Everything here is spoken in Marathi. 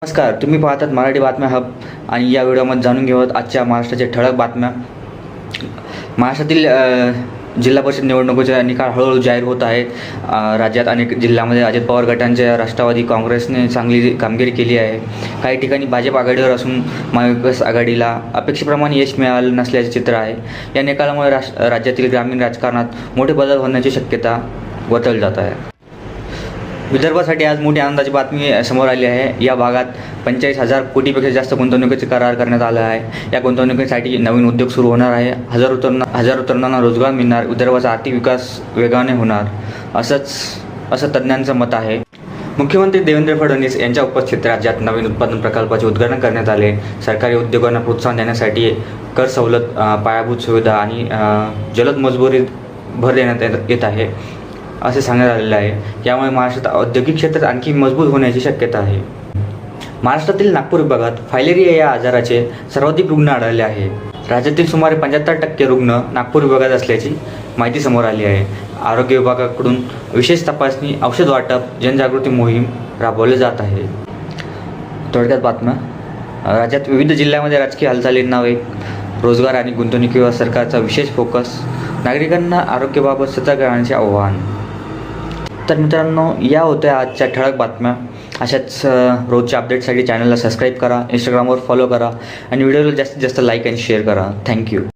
नमस्कार, तुम्ही पाहतात मराठी बातम्या हब आणि या व्हिडिओमध्ये जाणून घेऊयात आजच्या महाराष्ट्राच्या ठळक बातम्या. महाराष्ट्रातील जिल्हा परिषद निवडणुकीचे निकाल हळूहळू जाहीर होत आहे. राज्यात अनेक जिल्ह्यामध्ये अजित पवार गटांच्या राष्ट्रवादी काँग्रेसने चांगली कामगिरी केली आहे. काही ठिकाणी भाजप आघाडीवर असून महाविकास आघाडीला अपेक्षेप्रमाणे यश मिळालं नसल्याचे चित्र आहे. या निकालामुळे राज्यातील ग्रामीण राजकारणात मोठे बदल होण्याची शक्यता वर्तवली जात आहे. विदर्भासाठी आज मोठी आनंदाची बातमी समोर आली आहे. या भागात 45,000 कोटीपेक्षा जास्त गुंतवणुकीचे करार करण्यात आला आहे. या गुंतवणुकीसाठी नवीन उद्योग सुरू होणार आहे. हजारो तरुणांना रोजगार मिळणार. विदर्भाचा आर्थिक विकास वेगाने होणार असं तज्ज्ञांचं मत आहे. मुख्यमंत्री देवेंद्र फडणवीस यांच्या उपस्थितीत राज्यात नवीन उत्पादन प्रकल्पाचे उद्घाटन करण्यात आले. सरकारी उद्योगांना प्रोत्साहन देण्यासाठी कर सवलत, पायाभूत सुविधा आणि जलद मजबुरीत भर देण्यात येत आहे असे सांगण्यात आलेले आहे. यामुळे महाराष्ट्रात औद्योगिक क्षेत्रात आणखी मजबूत होण्याची शक्यता आहे. महाराष्ट्रातील नागपूर विभागात फायलेरिया या आजाराचे सर्वाधिक रुग्ण आढळले आहे. राज्यातील सुमारे 75% रुग्ण नागपूर विभागात असल्याची माहिती समोर आली आहे. आरोग्य विभागाकडून विशेष तपासणी, औषध वाटप, जनजागृती मोहीम राबवली जात आहे. थोडक्यात बातम्या. राज्यात विविध जिल्ह्यामध्ये राजकीय हालचालींना वेग, रोजगार आणि गुंतवणुकीवर सरकारचा विशेष फोकस, नागरिकांना आरोग्याबाबत सतर्क राहण्याचे आवाहन. तर मित्रांनो, या होत्या आजच्या ठळक बातम्या. अशाच रोजच्या अपडेटसाठी चॅनलला सबस्क्राईब करा, इंस्टाग्रामवर फॉलो करा आणि व्हिडिओला जास्तीत जास्त लाईक आणि शेअर करा. थँक्यू.